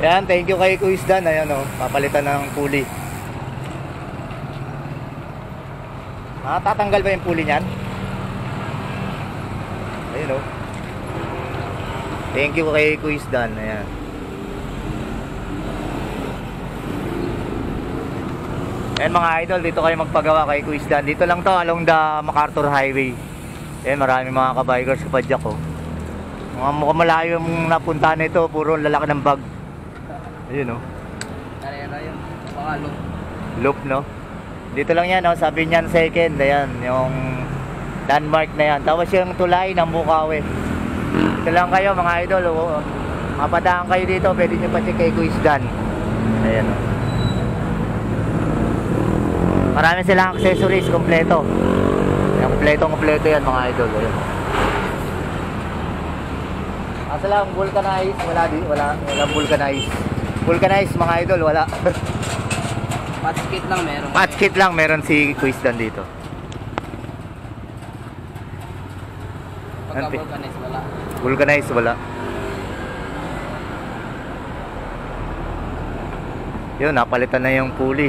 Yan, thank you kay Kuis Dan. Ayan o, papalitan ng pulley. Tatanggal ba yung pulley niyan? Ayun o. Thank you kay Kuis Dan. Ayan. Ayan mga idol, dito kayo magpagawa kay Kuis Dan. Dito lang to, along the MacArthur Highway. Ayan, maraming mga kabikers sa padyak ko. Mukhang malayo yung napunta nito, puro lalaki ng bag. Ayun o. Ano yun? Baka loop. Loop no. Dito lang yan, sabi niyan second. Ayan, yung landmark na yan. Tapos yung tulay ng Bukawi. Dito lang kayo mga idol. Mapadaan kayo dito, pwede nyo pa check kay Kuis Dan. Ayan o. Marami silang accessories kompleto. Kompleto yan mga idol. Ayan. Asa lang vulcanize, walang vulcanize. Vulcanize mga idol, wala. Patch kit lang meron. Patch kit lang meron si Kuis Dan dito. Pagka vulcanize wala. Vulcanize wala. Yun, napalitan na yung pulley.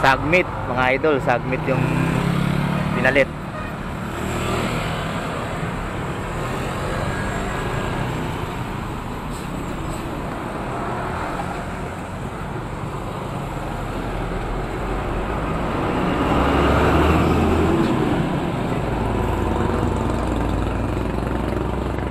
Sagmit mga idol, sagmit yung pinalit.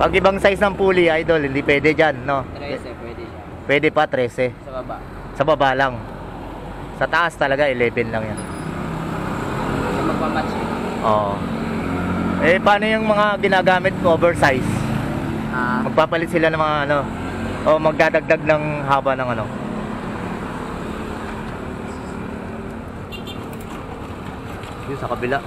Pag ibang size ng pulley, idol, hindi pwede dyan, no? 13 pwede siya. Pwede pa 13. Sa baba. Sa baba lang. Sa taas talaga 11 lang yan. Sa magpamatch eh. Oo. Eh, paano yung mga ginagamit ko oversize? Magpapalit sila ng mga ano, o magdadagdag ng haba ng ano. Yung sa kabila.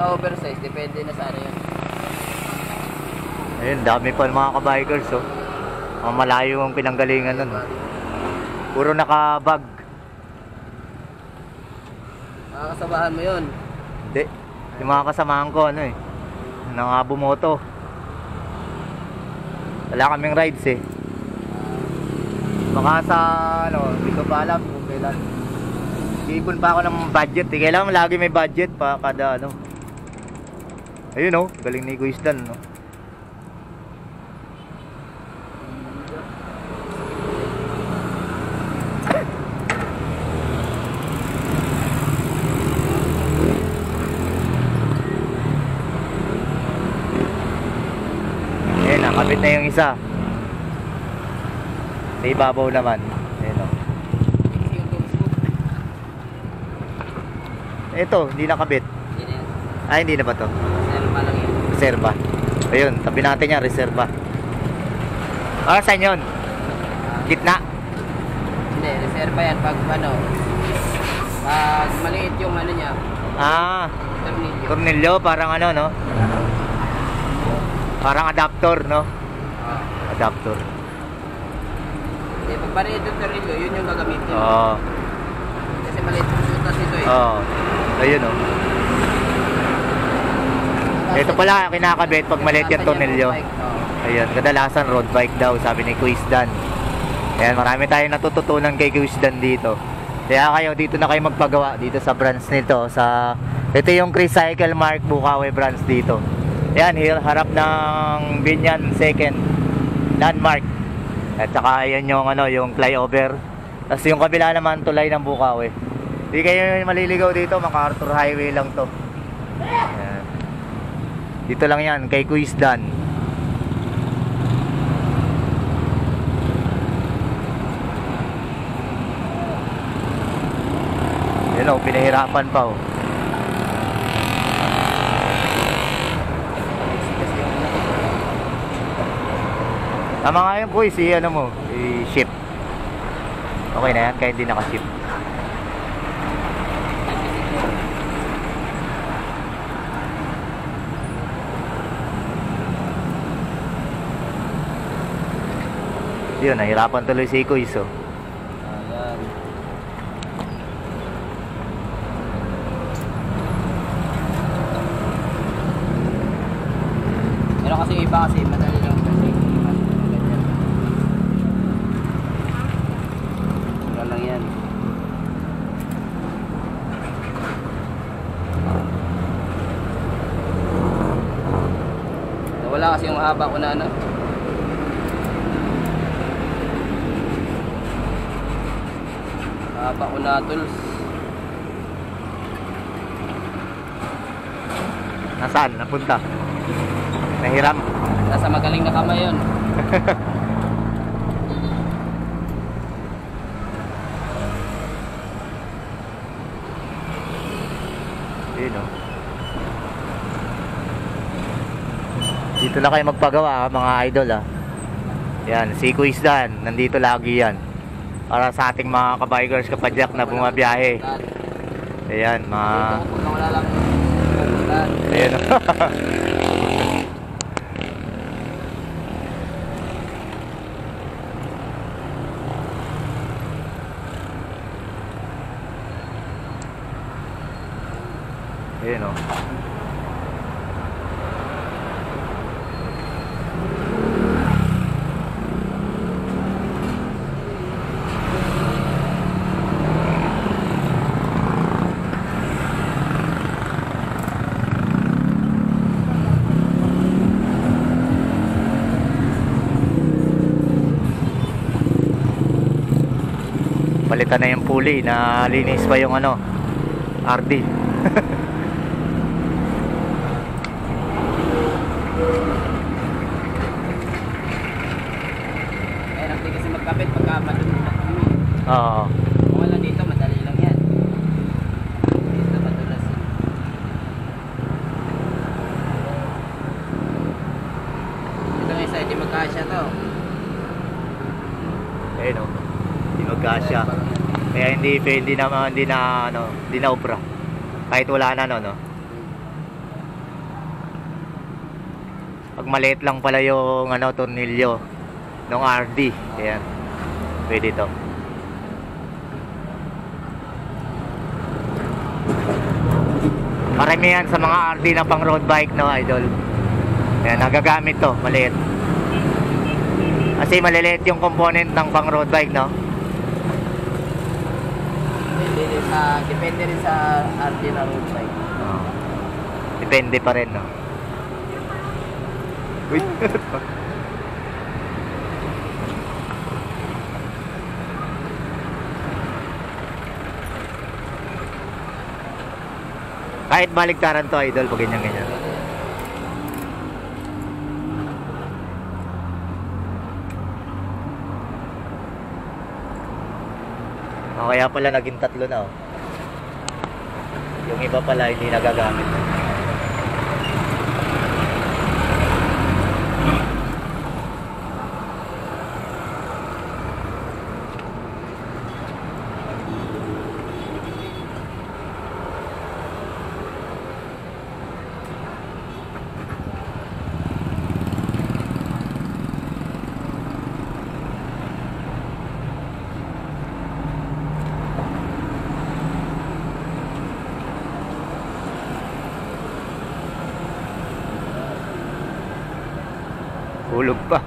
Oversize, depende na sa ano yun. Ayun, dami pa mga kabikers oh. Malayo ang pinanggalingan nun. Puro naka-bag. Makakasabahan mo yun? Hindi. Yung mga kasamahan ko ano eh, nangabumoto. Wala kaming rides eh. Baka sa ano, hindi ko pa alam kung kailan. Ipon pa ako ng budget eh. Kailangan lagi may budget pa kada ano. Ayun oh, galing ni Kuis Dan no. Ayun, nakabit na yung isa. Sa ibabaw naman. Ayun oh. Ito, hindi nakabit. Ay, hindi na ba to? Reserva lang yun. Reserva. Ayun, tabi natin yan, reserva. Saan yun? Gitna? Hindi, reserva yan pag ano, pag maliit yung ano niya. Tornilyo. Tornilyo, parang ano, no? Parang adapter, no? Adapter. Hindi, pag maliit yung tornilyo, yun yung gagamitin. Oo. Kasi maliit yung sutas ito eh. Oo. Ayun, no? Ito pala kinakabit pag maliit yung tornilyo. Ayun, kadalasan road bike daw, sabi ni Kuis Dan. Ayan, marami tayong natututunan kay Kuis Dan dito. Kaya kayo, dito na kayo magpagawa dito sa branch nito. Ito yung Chris Cycle Mark Bukawi branch dito. Ayan, harap ng Binyan second landmark. At saka ayan yung, ano, yung flyover. Tapos yung kabila naman, tulay ng Bukawi. Hindi kayo maliligaw dito, MacArthur Highway lang to. Ayan. Dito lang yan, kay Kuis Dan. Yan o, pinahirapan pa o. Tama nga yun Kuis, ano mo, i-ship. Okay na yan, kahit di naka-ship. Yun, nahirapan tuloy si Kuis oh. Ayan. kasi iba kasi madali lang kasi. Ganyan. Wala lang yan. Wala kasi yung haba ko na ano. Haba ko na tools. Nasaan? Napunta? Nahiram? Nasa magaling na kamay yun. Yun, oh. Dito na kayo magpagawa mga idol Yan, si Quiz Dan, nandito lagi yan. Para sa ating mga kabikers kapadyak na bumabiyahe. Ayan, mga... Dito, wala lang. Ayan. Ayan, oh. Palitan na yung pulley, na linis pa yung ano, RD. Eh, hindi kasi magkapit pagka madumi na kami. Oo. Kung wala dito, madali lang yan. Dito madulas. Ito nga isa, hindi magkasya to. Ayun, oh. Hindi magkasya. Kaya hindi na obra. Kahit wala na no. Pag maliit lang pala yung tornilyo ng RD. Ayan. Pwede to. Karamihan sa mga RD na pang road bike, no, idol. Ayan, nagagamit to, maliit. Kasi maliliit yung component ng pang road bike, no? Depende rin sa RD na road bike. Oh. Depende pa rin, no? Uy. Kahit baligtaran to, idol, pag ganyan-ganyan. O kaya pala naging 3 na, oh. Yung iba pala hindi nagagamit. Hulog pa.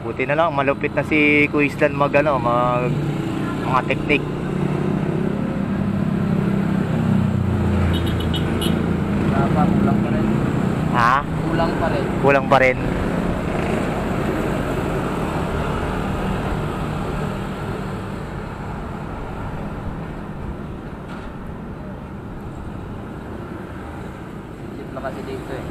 Buti na lang, malupit na si Kuislan mag mga teknik. Kulang pa rin. Ha? Kulang pa rin. Kulang pa rin. Jeep na kasi dito eh.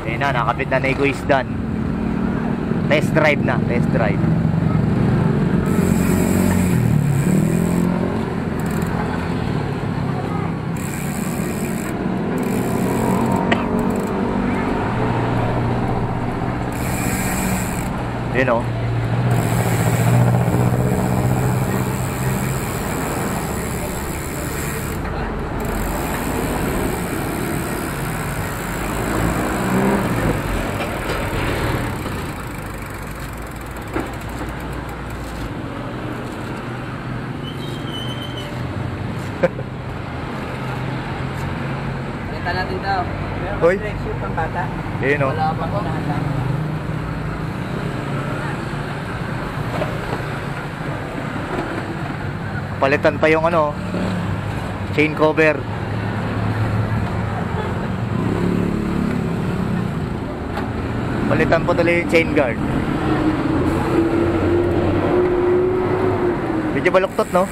Ayun na, nakapit na ni Kuisdan. Test drive na, test drive. Yun o. Kita natin daw. Hoy. Shoot ang bata. Yun o. Wala pa ko nahanda. Palitan pa yung chain cover. Palitan po tuloy yung chain guard. Medyo baluktot, no?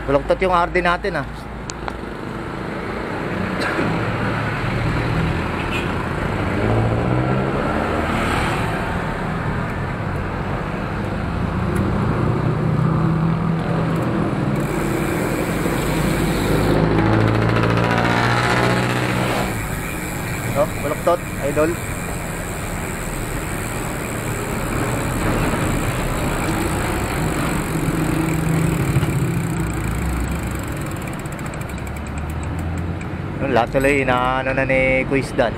Baluktot yung RD natin, ah. No, baluktot, idol. Lahat tuloy inaano na ni Kuisdan.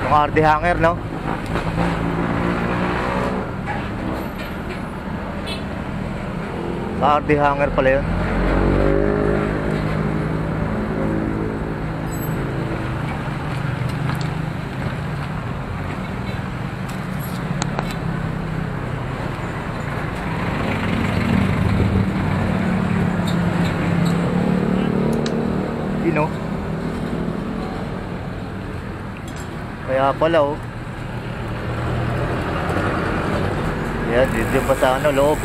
Yung RD hanger, no? RD hanger pala yun. Yun, oh. Kaya pala, oh. Yan, dito pa sa loob.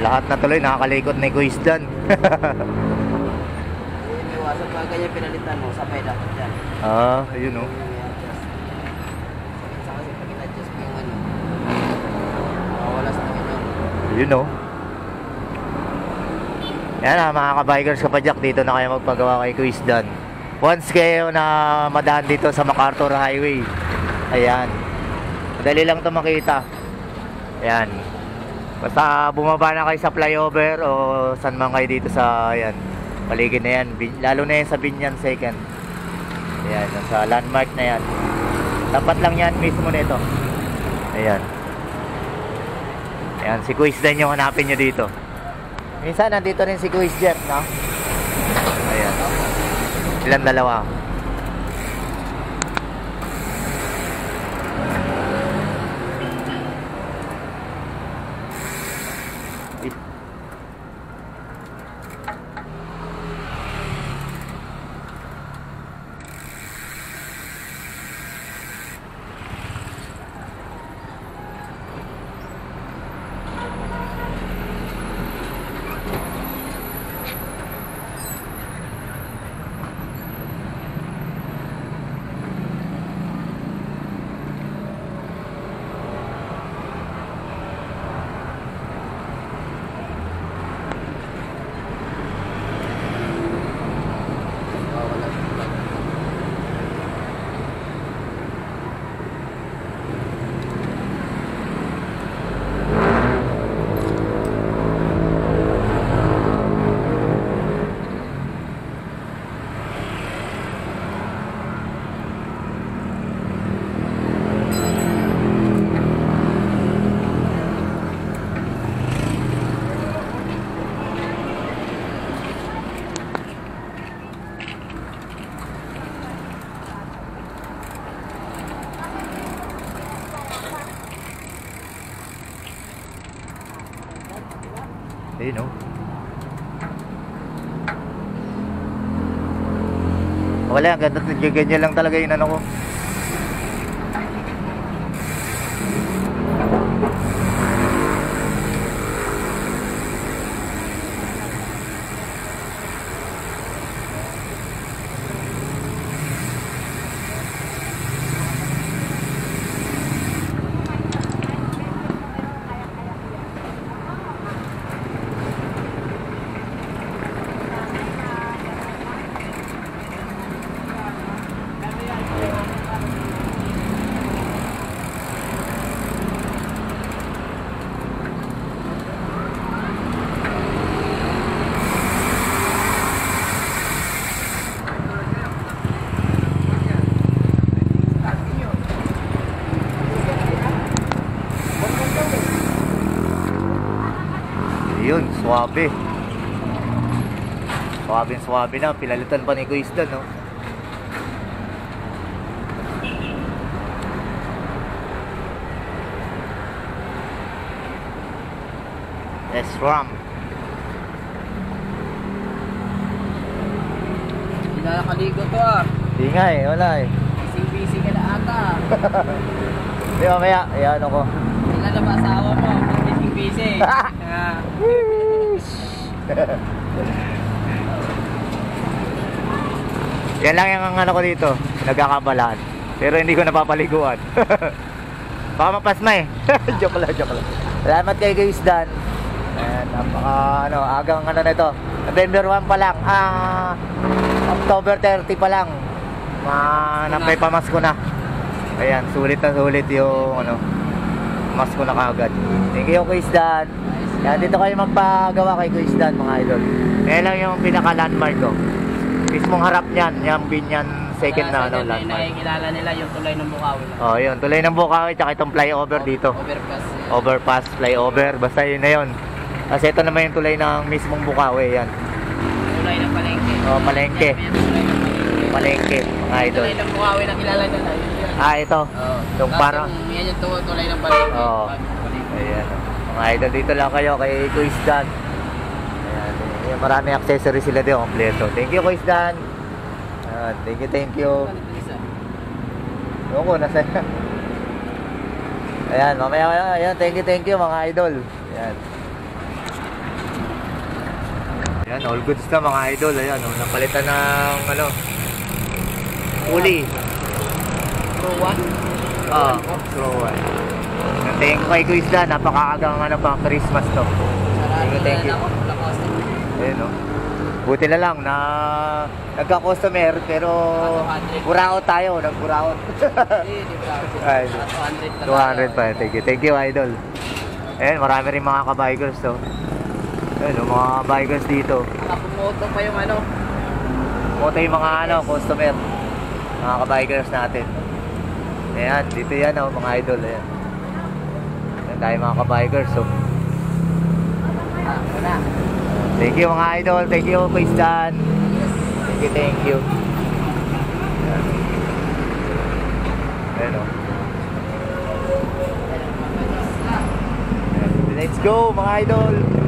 Lahat na tuloy nakakalikot ni Kuis Dan. Iwasan pag ganyan pinalitan mo, sabay dapat yan. Ayun oh. I-adjust. Sa kasi pag in-adjust mo yung ano, mawalas na yun. Ayun oh. Yan mga kabikers kapadyak, dito na kayo magpagawa kay Kuis Dan. Once kayo na madaan dito sa MacArthur Highway, ayan, madali lang ito makita. Ayan, basta bumaba na kayo sa flyover o saan man kayo dito sa, ayan, paligid na yan, lalo na yan sa Binyan Second. Ayan, sa landmark na yan, tapat lang yan mismo nito. Ayan, ayan, si Kuis Dan yung hanapin nyo dito. Minsan nandito rin si Kuis Jeff, no? Ayan, ilang dalawa. Ayun oh. Wala, ganda, ganyan lang talaga yung ano ko. Yun, swabe. Swabe na, pilalitan pa ni Kuis Dan, no? S-Ram. Hindi na nakaligo to ah. Di nga eh, wala eh. Busy ka na ata. Di mamaya, ayan ako. Kailan na ba asawa mo? Busy. Yan lang yung ano ko dito, nagkakabalaan. Pero hindi ko napapaliguan. Baka mapasma eh. Joke lang. Salamat kay Kuis Dan. Ayan, napaka agang ano na ito. November 1 pa lang. October 30 pa lang. Napay pamasko na. Ayan, sulit na sulit yung masko na kagad. Thank you Kuis Dan. Yan, dito kayo magpagawa kay Kuis Dan, mga idol. Kaya lang yung pinaka-landmark ko. Mismong harap niyan, yung Binyan Second na landmark. Nakikilala nila yung tulay ng Bukawi. Oh, yun, tulay ng Bukawi tsaka itong flyover dito. Overpass, flyover, basta yun na yun. Kasi ito naman yung tulay ng mismong Bukawi, yan. Tulay ng Palengke. Oh, Palengke. Palengke, mga idol. Tulay ng Bukawi na kilala nila. Ito. Yung parang yan yung tulay ng Palengke. Ayan. Mga idol, dito lang kayo kay Kuis Dan. Ayan, marami accessories sila din, kompleto. Thank you Kuis Dan. Thank you. Ako, nasa Ayan, mamaya, ayan, thank you mga idol. Ayan. Ayan, all goods na mga idol. Ayan, oh, napalitan ng ano, uli. Pro 1. Ah, Pro 1. Thank you kay Kuis Dan. Napakaagang ano pa, Christmas to. Thank you. Ayan, oh. Buti na lang na nagka-customer pero buraot tayo, nagburaot. Ay, 200 pa. Thank you idol. Ayan, marami rin mga ka-bikers to. Ayan, mga bikers dito. Nakapumoto pa yung ano. Moto yung mga ano, customer. Mga ka-bikers natin. Ayan, dito yan oh, mga idol. Ayan. Ayan tayo mga ka-bikers oh. Wala. Thank you mga idol. Thank you Kuis Dan. Thank you. Ayan. Ayan oh. Ayan. Let's go mga idol.